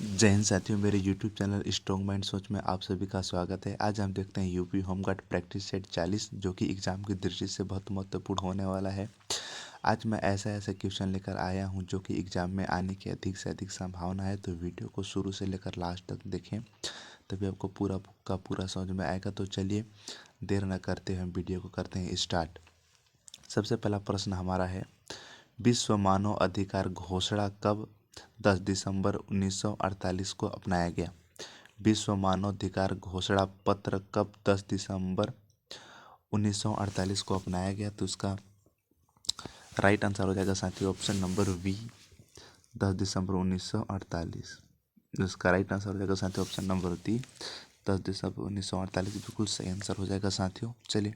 जय हिंद साथियों, मेरे YouTube चैनल स्ट्रॉन्ग माइंड सोच में आप सभी का स्वागत है। आज हम देखते हैं यूपी होमगार्ड प्रैक्टिस सेट 40 जो कि एग्ज़ाम की दृष्टि से बहुत महत्वपूर्ण होने वाला है। आज मैं ऐसा क्वेश्चन लेकर आया हूं जो कि एग्ज़ाम में आने की अधिक से अधिक संभावना है। तो वीडियो को शुरू से लेकर लास्ट तक देखें, तभी आपको पूरा का पूरा समझ में आएगा। तो चलिए देर न करते हुए वीडियो को करते हैं स्टार्ट। सबसे पहला प्रश्न हमारा है, विश्व मानव अधिकार घोषणा कब 10 दिसंबर 1948 को अपनाया गया? विश्व मानवाधिकार घोषणा पत्र कब 10 दिसंबर 1948 को अपनाया गया? तो इसका राइट आंसर हो जाएगा साथियों ऑप्शन नंबर बी, 10 दिसंबर 1948। इसका राइट आंसर हो जाएगा साथियों ऑप्शन नंबर डी, 10 दिसंबर 1948 बिल्कुल सही आंसर हो जाएगा साथियों। चलिए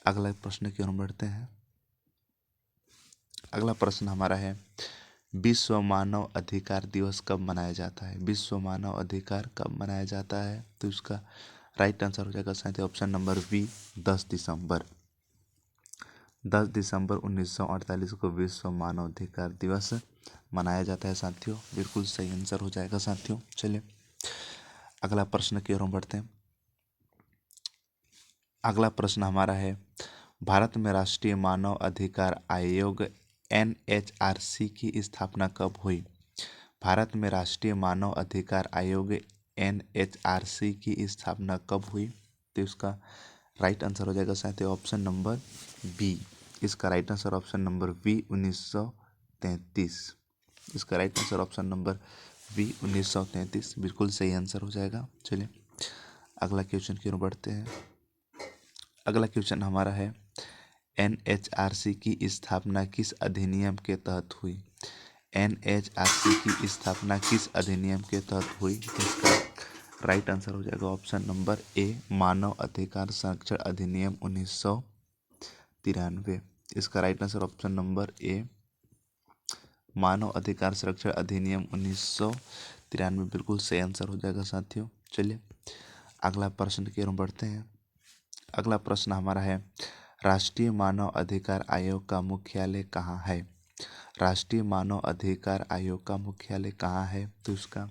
अगला प्रश्न की ओर बढ़ते हैं। अगला प्रश्न हमारा है, विश्व मानव अधिकार दिवस कब मनाया जाता है? विश्व मानव अधिकार कब मनाया जाता है? तो इसका राइट आंसर हो जाएगा साथियों ऑप्शन नंबर बी, 10 दिसंबर। 10 दिसंबर 1948 को विश्व मानव अधिकार दिवस मनाया जाता है साथियों, बिल्कुल सही आंसर हो जाएगा साथियों। चलिए अगला प्रश्न की ओर बढ़ते हैं। अगला प्रश्न हमारा है, भारत में राष्ट्रीय मानव अधिकार आयोग NHRC की स्थापना कब हुई? भारत में राष्ट्रीय मानव अधिकार आयोग NHRC की स्थापना कब हुई? तो इसका राइट आंसर हो जाएगा साथियों ऑप्शन नंबर बी। इसका right answer option number B 1933। इसका right answer option number B 1933 बिल्कुल सही आंसर हो जाएगा। चलिए अगला क्वेश्चन की ओर बढ़ते हैं। अगला क्वेश्चन हमारा है, NHRC की स्थापना किस अधिनियम के तहत हुई? NHRC की स्थापना किस अधिनियम के तहत हुई? इसका राइट आंसर हो जाएगा ऑप्शन नंबर ए, मानव अधिकार संरक्षण अधिनियम 1993। इसका right answer option number A, मानव अधिकार संरक्षण अधिनियम 1993 बिल्कुल सही आंसर हो जाएगा साथियों। चलिए अगला प्रश्न की ओर बढ़ते हैं। अगला प्रश्न हमारा है, राष्ट्रीय मानव अधिकार आयोग का मुख्यालय कहाँ है? राष्ट्रीय मानव अधिकार आयोग का मुख्यालय कहाँ है? तो इसका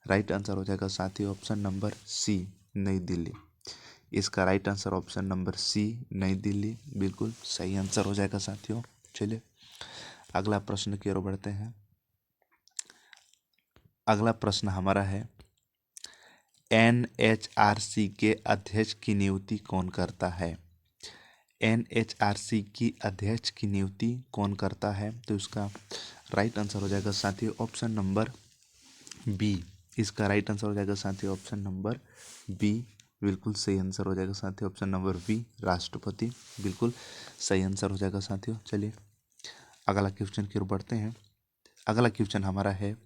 राइट आंसर हो जाएगा साथियों option number C, New Delhi. इसका right answer option number C, New Delhi बिल्कुल सही आंसर हो जाएगा साथियों। चलिए अगला प्रश्न की ओर बढ़ते हैं। अगला प्रश्न हमारा है, NHRC के अध्यक्ष की नियुक्ति कौन करता है? NHRC की अध्यक्ष की नियुक्ति कौन करता है? तो इसका राइट आंसर हो जाएगा साथियों ऑप्शन नंबर बी। इसका राइट आंसर हो जाएगा साथियों ऑप्शन नंबर बी, बिल्कुल सही आंसर हो जाएगा साथियों ऑप्शन नंबर बी, राष्ट्रपति बिल्कुल सही आंसर हो जाएगा साथियों। चलिए अगला क्वेश्चन की ओर बढ़ते हैं। अगला क्वेश्चन हमारा है,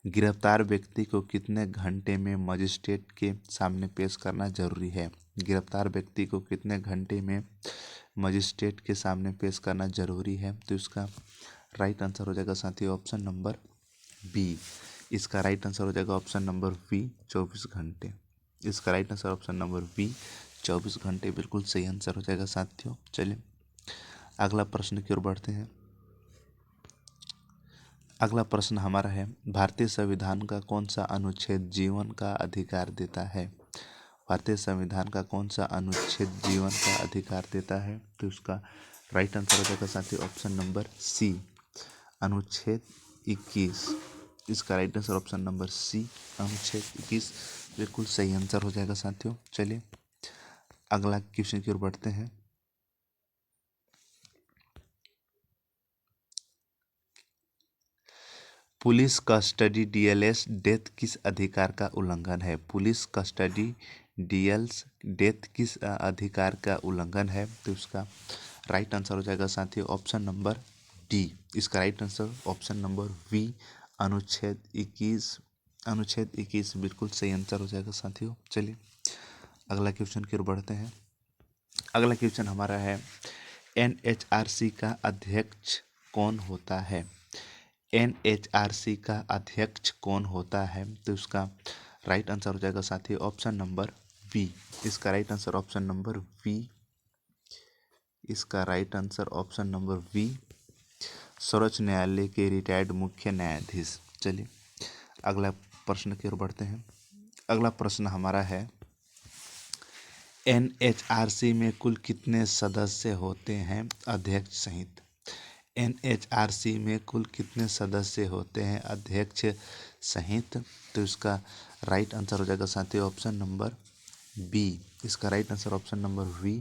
गिरफ्तार व्यक्ति को कितने घंटे में मजिस्ट्रेट के सामने पेश करना जरूरी है? गिरफ्तार व्यक्ति को कितने घंटे में मजिस्ट्रेट के सामने पेश करना जरूरी है? तो इसका राइट आंसर हो जाएगा साथियों ऑप्शन नंबर बी। इसका राइट आंसर हो जाएगा ऑप्शन नंबर बी, 24 घंटे। इसका right answer option number B, 24 घंटे बिल्कुल सही आंसर हो जाएगा साथियों। चलिए अगला प्रश्न की ओर बढ़ते हैं। अगला प्रश्न हमारा है, भारतीय संविधान का कौन सा अनुच्छेद जीवन का अधिकार देता है? भारतीय संविधान का कौन सा अनुच्छेद जीवन का अधिकार देता है? तो उसका राइट आंसर हो जाएगा साथियों ऑप्शन नंबर सी, अनुच्छेद 21। इसका right answer option number C, अनुच्छेद 21 बिल्कुल सही आंसर हो जाएगा साथियों। चलिए अगला क्वेश्चन की ओर बढ़ते हैं। पुलिस कस्टडी DLS डेथ किस अधिकार का उल्लंघन है? पुलिस कस्टडी DLS डेथ किस अधिकार का उल्लंघन है? तो इसका राइट आंसर हो जाएगा साथियों ऑप्शन नंबर डी। इसका right answer option number B, अनुच्छेद 21। अनुच्छेद 21 बिल्कुल सही आंसर हो जाएगा साथियों। चलिए अगला क्वेश्चन की ओर बढ़ते हैं। अगला क्वेश्चन हमारा है, NHRC का अध्यक्ष कौन होता है? NHRC का अध्यक्ष कौन होता है? तो इसका राइट आंसर हो जाएगा साथी ऑप्शन नंबर बी। इसका right answer option number B. इसका right answer option number B, सर्वोच्च न्यायालय के रिटायर्ड मुख्य न्यायाधीश। चलिए अगला प्रश्न की ओर बढ़ते हैं। अगला प्रश्न हमारा है, एनएचआरसी में कुल कितने सदस्य होते हैं अध्यक्ष सहित? एनएचआरसी में कुल कितने सदस्य होते हैं अध्यक्ष सहित? तो इसका राइट आंसर हो जाएगा साथियों ऑप्शन नंबर बी। इसका right answer option number B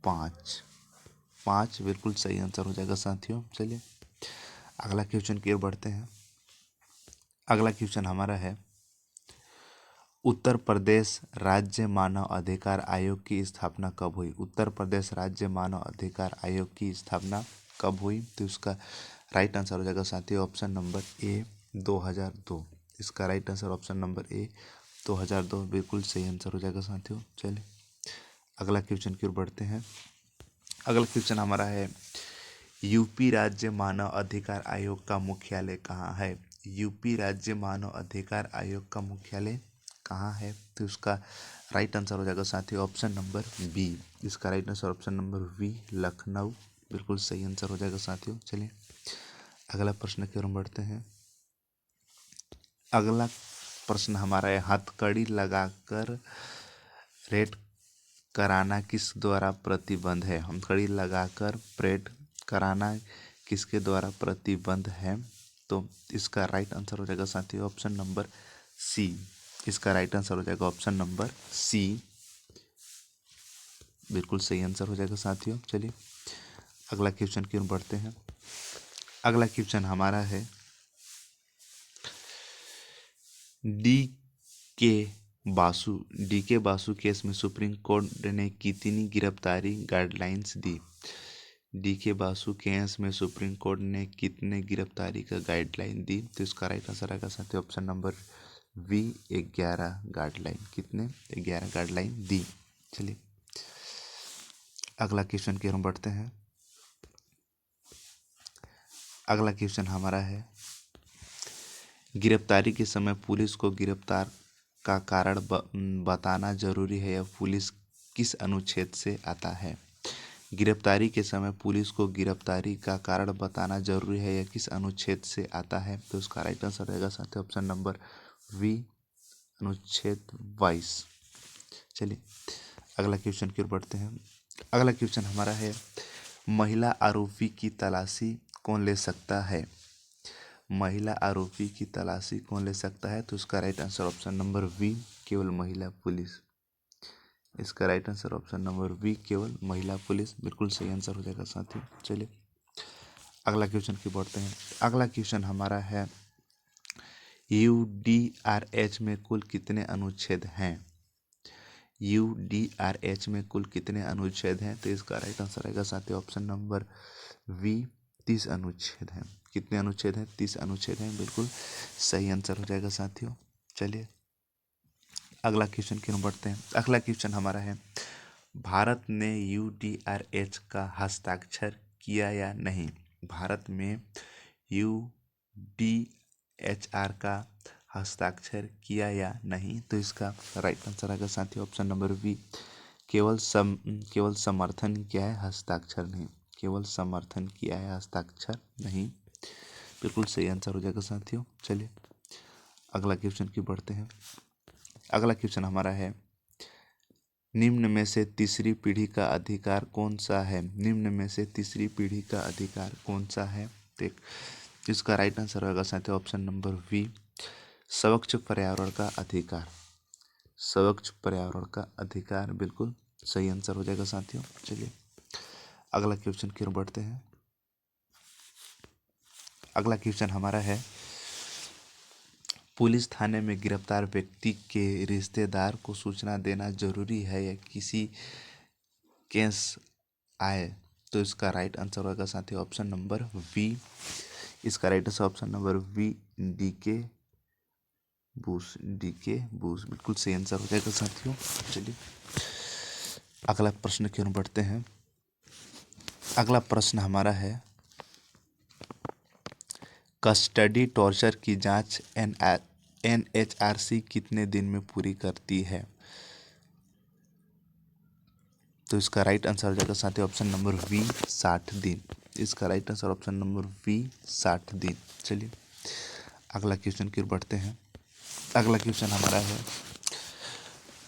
5 5 बिल्कुल सही आंसर हो जाएगा साथियों। चलिए अगला क्वेश्चन की ओर बढ़ते हैं। अगला क्वेश्चन हमारा है, उत्तर प्रदेश राज्य मानव अधिकार आयोग की स्थापना कब हुई? उत्तर प्रदेश राज्य मानव अधिकार आयोग की स्थापना कब हुई? तो इसका राइट आंसर हो जाएगा साथियों ऑप्शन नंबर ए 2002। इसका राइट आंसर ऑप्शन नंबर ए 2002 बिल्कुल सही आंसर हो जाएगा साथियों। चलिए अगला क्वेश्चन की ओर बढ़ते हैं। अगला क्वेश्चन हमारा है, यूपी राज्य मानव अधिकार आयोग का मुख्यालय कहाँ है? यूपी राज्य मानव अधिकार आयोग का मुख्यालय कहाँ है? तो इसका राइट आंसर हो जाएगा साथियों ऑप्शन नंबर बी। इसका right answer option number B Lucknow बिल्कुल सही आंसर हो जाएगा साथियों। चलिए अगला प्रश्न की ओर बढ़ते हैं। अगला प्रश्न हमारा है, हथकड़ी लगाकर रेड कराना किस द्वारा प्रतिबंध है? हथकड़ी लगाकर परेड कराना किसके द्वारा प्रतिबंध है? तो इसका राइट आंसर हो जाएगा साथियों ऑप्शन नंबर सी। इसका राइट आंसर हो जाएगा ऑप्शन नंबर सी बिल्कुल सही आंसर हो जाएगा साथियों। चलिए अगला क्वेश्चन की ओर बढ़ते हैं। अगला क्वेश्चन हमारा है, डी के बासु केस में सुप्रीम कोर्ट ने कितनी गिरफ्तारी गाइडलाइंस दी? डी के बासु केस में सुप्रीम कोर्ट ने कितने गिरफ्तारी का गाइडलाइन दी? तो इसका राइट आंसर आएगा साथियों ऑप्शन नंबर वी 11 गाइडलाइन। कितने? 11 गाइडलाइन दी। चलिए अगला क्वेश्चन की ओर हम बढ़ते हैं। अगला क्वेश्चन हमारा है, गिरफ्तारी के समय पुलिस को गिरफ्तार का कारण बताना जरूरी है या पुलिस किस अनुच्छेद से आता है? गिरफ्तारी के समय पुलिस को गिरफ्तारी का कारण बताना जरूरी है या किस अनुच्छेद से आता है? तो उसका राइट आंसर रहेगा साथियों ऑप्शन नंबर वी अनुच्छेद 22। चलिए अगला क्वेश्चन की ओर बढ़ते हैं। अगला क्वेश्चन हमारा है, महिला आरोपी की तलाशी कौन ले सकता है? महिला आरोपी की तलाशी कौन ले सकता है? तो उसका right answer option number B केवल महिला पुलिस। इसका right answer option number B केवल महिला पुलिस बिल्कुल सही आंसर हो जाएगा साथियों। चलिए अगला क्वेश्चन की बढ़ते हैं। अगला क्वेश्चन हमारा है, यूडीआरएच में कुल कितने अनुच्छेद हैं? यूडीआरएच में कुल कितने अनुच्छेद हैं? तो इसका राइट आंसर रहेगा साथियों ऑप्शन नंबर वी 30 अनुच्छेद हैं। कितने अनुच्छेद हैं? 30 अनुच्छेद हैं बिल्कुल सही आंसर हो जाएगा साथियों। चलिए अगला क्वेश्चन की ओर बढ़ते हैं। अगला क्वेश्चन हमारा है, भारत ने यूडीआरएच का हस्ताक्षर किया या नहीं? भारत में यूडीएचआर का हस्ताक्षर किया या नहीं? तो इसका राइट आंसर आएगा साथियों ऑप्शन नंबर बी केवल समर्थन किया है हस्ताक्षर नहीं। केवल समर्थन किया है हस्ताक्षर नहीं बिल्कुल सही आंसर हो जाएगा साथियों। चलिए अगला क्वेश्चन की बढ़ते हैं। अगला क्वेश्चन हमारा है, निम्न में से तीसरी पीढ़ी का अधिकार कौन सा है? निम्न में से तीसरी पीढ़ी का अधिकार कौन सा है? तो इसका राइट आंसर होगा साथियों ऑप्शन नंबर बी स्वच्छ पर्यावरण का अधिकार। स्वच्छ पर्यावरण का अधिकार बिल्कुल सही आंसर हो जाएगा साथियों। चलिए अगला क्वेश्चन की ओर बढ़ते हैं। अगला क्वेश्चन हमारा है, पुलिस थाने में गिरफ्तार व्यक्ति के रिश्तेदार को सूचना देना जरूरी है या किसी केस आए? तो इसका राइट आंसर होगा साथियों ऑप्शन नंबर बी। इसका right answer option number B D के बूस बिल्कुल सही आंसर हो जाएगा साथियों। चलिए अगला प्रश्न की ओर बढ़ते हैं। अगला प्रश्न हमारा है, कस्टडी टॉर्चर की जांच एनएचआरसी कितने दिन में पूरी करती है? तो इसका राइट आंसर हो जाएगा साथियों ऑप्शन नंबर बी 60 दिन। इसका right answer option number B 60 दिन। चलिए अगला क्वेश्चन की ओर बढ़ते हैं। अगला क्वेश्चन हमारा है,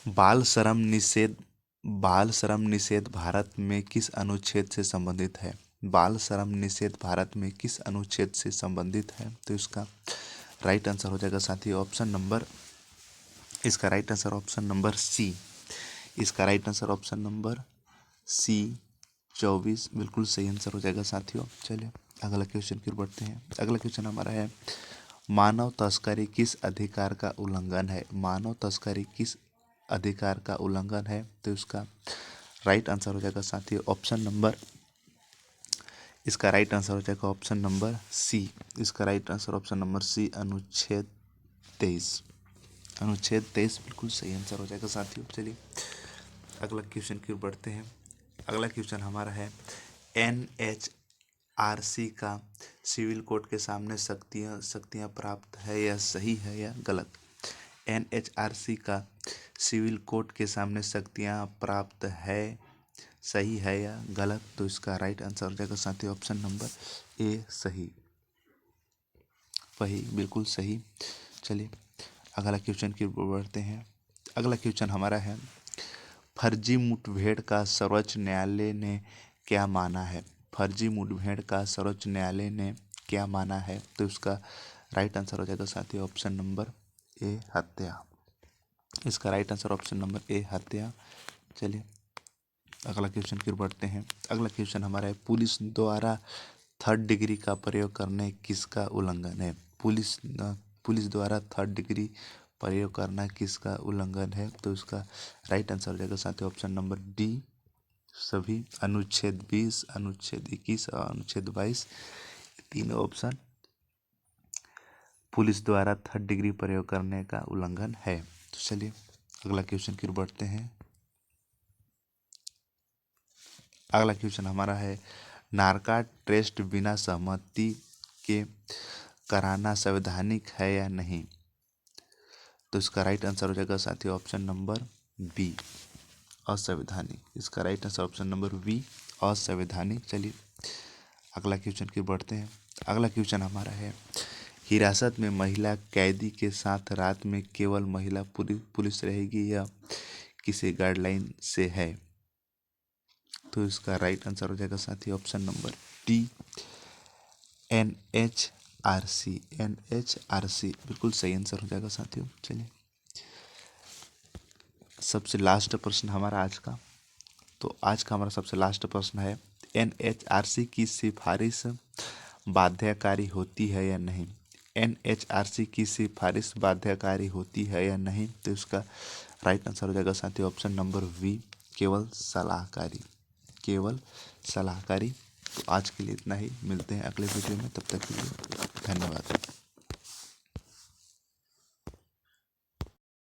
बाल श्रम निषेध भारत में किस अनुच्छेद से संबंधित है? बाल श्रम निषेध भारत में किस अनुच्छेद से संबंधित है? तो इसका राइट आंसर हो जाएगा साथियों इसका right answer option number C. इसका right answer option number C 24 बिल्कुल सही आंसर हो जाएगा साथियों। चलिए अगला क्वेश्चन की ओर बढ़ते हैं। अगला क्वेश्चन हमारा है, मानव तस्करी किस अधिकार का उल्लंघन है? मानव तस्करी किस अधिकार का उल्लंघन है? तो इसका राइट आंसर हो जाएगा साथियों इसका राइट आंसर हो जाएगा ऑप्शन नंबर सी। इसका right answer option number C अनुच्छेद 23 बिल्कुल सही आंसर हो जाएगा साथियों। चलिए अगला क्वेश्चन की ओर बढ़ते हैं। अगला क्वेश्चन हमारा है, NHRC का सिविल कोड के सामने शक्तियाँ प्राप्त है या सही है या गलत? NHRC का सिविल कोड के सामने शक्तियाँ प्राप्त है, सही है या गलत? तो इसका राइट आंसर हो जाएगा साथियों ऑप्शन नंबर ए सही, वही बिल्कुल सही। चलिए अगला क्वेश्चन की ओर बढ़ते हैं। अगला क्वेश्चन हमारा है, फर्जी मुठभेड़ का सर्वोच्च न्यायालय ने क्या माना है? फर्जी मुठभेड़ का सर्वोच्च न्यायालय ने क्या माना है? तो इसका राइट आंसर हो जाएगा साथियों ऑप्शन नंबर ए हत्या। इसका राइट आंसर ऑप्शन नंबर ए हत्या। चलिए अगला क्वेश्चन की ओर बढ़ते हैं। अगला क्वेश्चन हमारा है, पुलिस द्वारा थर्ड डिग्री का प्रयोग करने किसका उल्लंघन है? पुलिस द्वारा थर्ड डिग्री प्रयोग करना किसका उल्लंघन है? तो इसका राइट आंसर हो जाएगा साथियों ऑप्शन नंबर डी सभी, अनुच्छेद 20, अनुच्छेद 21 और अनुच्छेद 22 तीनों ऑप्शन पुलिस द्वारा थर्ड डिग्री प्रयोग करने का उल्लंघन है। तो चलिए अगला क्वेश्चन की ओर बढ़ते हैं। अगला क्वेश्चन हमारा है, नारका टेस्ट बिना सहमति के कराना संवैधानिक है या नहीं? तो इसका राइट आंसर हो जाएगा साथियों ऑप्शन नंबर बी असंवैधानिक। इसका right answer option number B असंवैधानिक। चलिए अगला क्वेश्चन की बढ़ते हैं। अगला क्वेश्चन हमारा है, हिरासत में महिला कैदी के साथ रात में केवल महिला पुलिस रहेगी या किसी गाइडलाइन से है? तो इसका राइट आंसर हो जाएगा साथी ऑप्शन नंबर डी NHRC बिल्कुल सही आंसर हो जाएगा साथियों। चलिए सबसे लास्ट प्रश्न हमारा आज का, तो आज का हमारा सबसे लास्ट प्रश्न है, NHRC की सिफारिश बाध्यकारी होती है या नहीं? NHRC की सिफारिश बाध्यकारी होती है या नहीं? तो इसका राइट आंसर हो जाएगा साथियों ऑप्शन नंबर बी केवल सलाहकारी। तो आज के लिए इतना ही, मिलते हैं अगले वीडियो में, तब तक के लिए धन्यवाद।